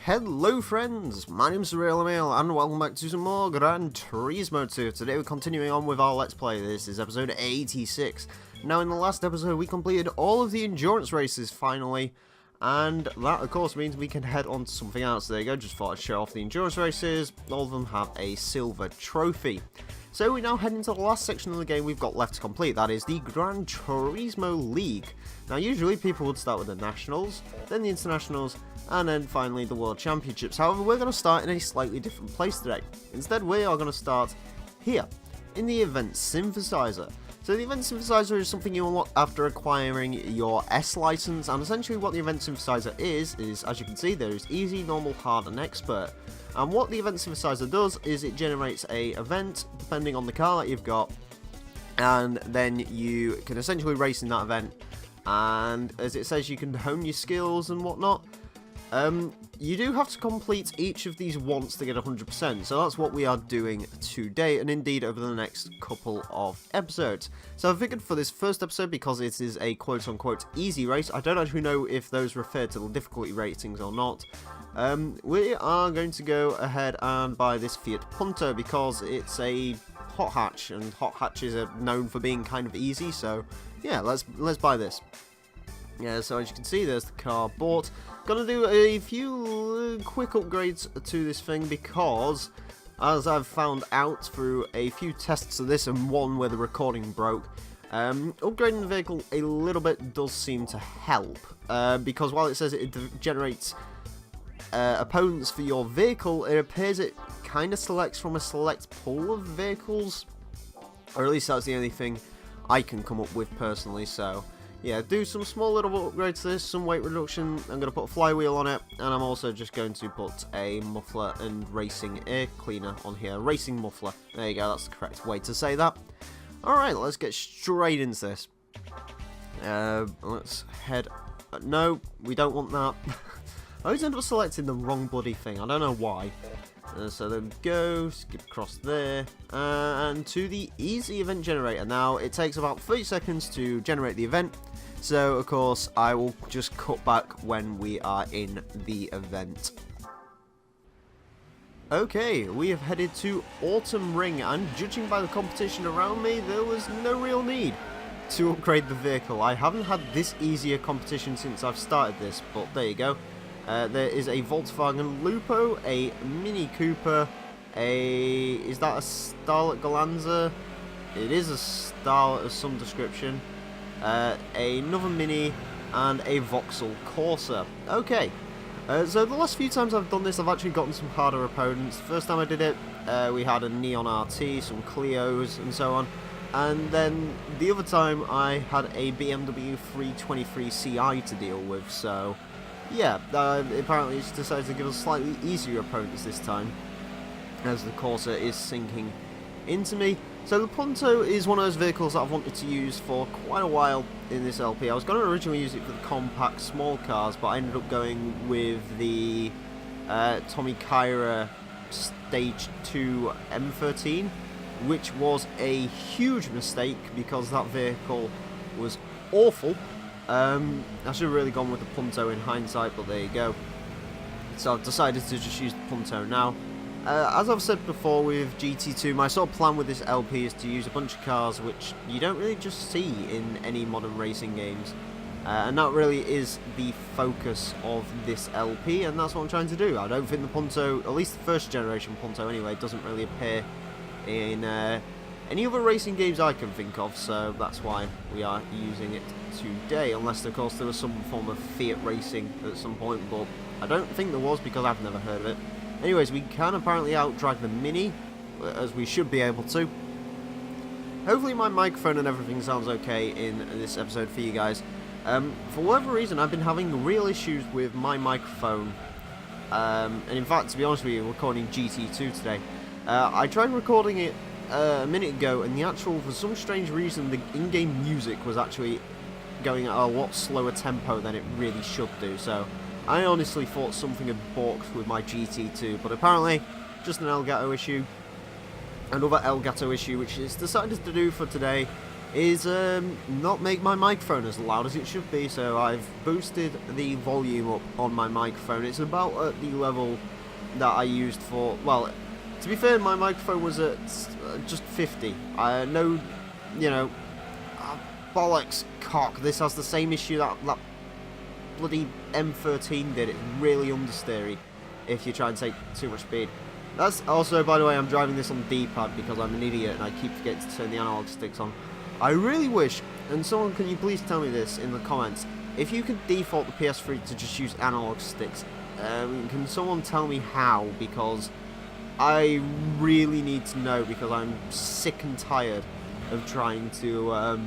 Hello friends, my name's Emile and welcome back to some more Gran Turismo 2. Today we're continuing on with our Let's Play. This is episode 86. Now in the last episode we completed all of the endurance races finally, and that of course means we can head on to something else. There you go, just thought I'd show off the endurance races. All of them have a silver trophy. So we now head into the last section of the game we've got left to complete, that is the Gran Turismo League. Now usually people would start with the Nationals, then the Internationals, and then finally the World Championships. However, we're going to start in a slightly different place today. Instead, we are going to start here, in the Event Synthesizer. So the Event Synthesizer is something you unlock after acquiring your S license, and essentially what the Event Synthesizer is, as you can see, there is Easy, Normal, Hard, and Expert. And what the Event Synthesizer does is it generates a event, depending on the car that you've got, and then you can essentially race in that event, and as it says, you can hone your skills and whatnot. You do have to complete each of these once to get 100%, so that's what we are doing today, and indeed over the next couple of episodes. So I figured for this first episode, because it is a quote-unquote easy race, I don't actually know if those refer to the difficulty ratings or not, we are going to go ahead and buy this Fiat Punto, because it's a hot hatch, and hot hatches are known for being kind of easy, so yeah, let's buy this. Yeah, so as you can see, there's the car bought. Gonna do a few quick upgrades to this thing because, as I've found out through a few tests of this and one where the recording broke, upgrading the vehicle a little bit does seem to help. Because while it says it generates opponents for your vehicle, it appears it kind of selects from a select pool of vehicles. Or at least that's the only thing I can come up with personally, so yeah, do some small little upgrades to this, some weight reduction. I'm going to put a flywheel on it, and I'm also just going to put a muffler and racing air cleaner on here. Racing muffler. There you go, that's the correct way to say that. Alright, let's get straight into this. Let's head... no, we don't want that. I always end up selecting the wrong bloody thing, I don't know why. So there we go, skip across there, and to the easy event generator. Now, it takes about 30 seconds to generate the event, so of course I will just cut back when we are in the event. Okay, we have headed to Autumn Ring, and judging by the competition around me, there was no real need to upgrade the vehicle. I haven't had this easier competition since I've started this, but there you go. There is a Volkswagen Lupo, a Mini Cooper, is that a Starlet Galanza? It is a Starlet of some description, another Mini, and a Vauxhall Corsa. Okay, so the last few times I've done this, I've actually gotten some harder opponents. The first time I did it, we had a Neon RT, some Clios, and so on. And then the other time, I had a BMW 323 Ci to deal with, so yeah, apparently it's decided to give us slightly easier opponents this time, as the Corsa is sinking into me. So the Punto is one of those vehicles that I've wanted to use for quite a while in this LP. I was going to originally use it for the compact small cars, but I ended up going with the Tommy Kyra Stage 2 M13, which was a huge mistake because that vehicle was awful. I should have really gone with the Punto in hindsight, but there you go. So I've decided to just use the Punto now. As I've said before with GT2, my sort of plan with this LP is to use a bunch of cars which you don't really just see in any modern racing games. And that really is the focus of this LP, and that's what I'm trying to do. I don't think the Punto, at least the first generation Punto anyway, doesn't really appear in any other racing games I can think of, so that's why we are using it today, unless of course there was some form of Fiat racing at some point, but I don't think there was because I've never heard of it. Anyways, we can apparently outdrag the Mini, as we should be able to. Hopefully my microphone and everything sounds okay in this episode for you guys. For whatever reason, I've been having real issues with my microphone, and in fact, to be honest with you, recording GT2 today. I tried recording it a minute ago, and for some strange reason, the in-game music was actually going at a lot slower tempo than it really should do, so I honestly thought something had balked with my GT2, but apparently just an Elgato issue. Another Elgato issue, which is decided to do for today, is not make my microphone as loud as it should be, so I've boosted the volume up on my microphone. It's about at the level that I used for, well, to be fair, my microphone was at just 50. No, you know, bollocks, cock, this has the same issue that bloody M13 did. It's really understeery if you try and take too much speed. That's also, by the way, I'm driving this on D-pad because I'm an idiot and I keep forgetting to turn the analog sticks on. I really wish, and someone, can you please tell me this in the comments, if you could default the PS3 to just use analog sticks, can someone tell me how, because I really need to know, because I'm sick and tired of trying to,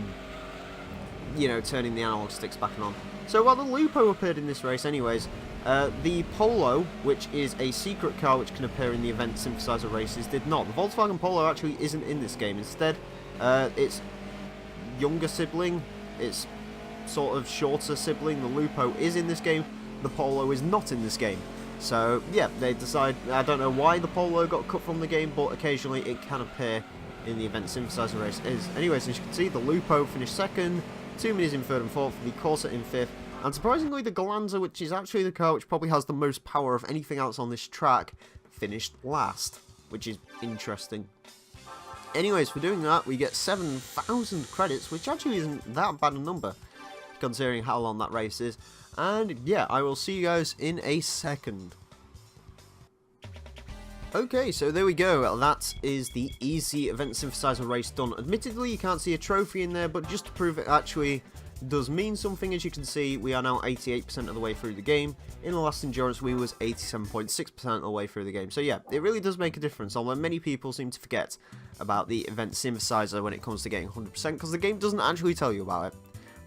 you know, turning the analog sticks back on. So while the Lupo appeared in this race anyways, the Polo, which is a secret car which can appear in the event Synthesizer races, did not. The Volkswagen Polo actually isn't in this game. Instead, its younger sibling, its sort of shorter sibling, the Lupo, is in this game. The Polo is not in this game. So, yeah, they decide, I don't know why the Polo got cut from the game, but occasionally it can appear in the event Synthesizer race. Anyways, as you can see, the Lupo finished second, 2 Minis in third and fourth, the Corsa in fifth, and surprisingly the Galanza, which is actually the car which probably has the most power of anything else on this track, finished last, which is interesting. Anyways, for doing that, we get 7,000 credits, which actually isn't that bad a number, considering how long that race is. And yeah, I will see you guys in a second. Okay, so there we go. That is the easy event Synthesizer race done. Admittedly, you can't see a trophy in there, but just to prove it actually does mean something, as you can see, we are now 88% of the way through the game. In the last endurance, we was 87.6% of the way through the game. So yeah, it really does make a difference, although many people seem to forget about the event Synthesizer when it comes to getting 100%, because the game doesn't actually tell you about it.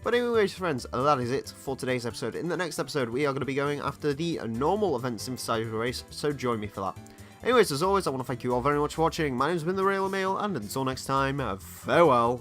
But anyways, friends, that is it for today's episode. In the next episode, we are going to be going after the normal event Synthesizer race, so join me for that. Anyways, as always, I want to thank you all very much for watching. My name's been the Real Emile, and until next time, farewell.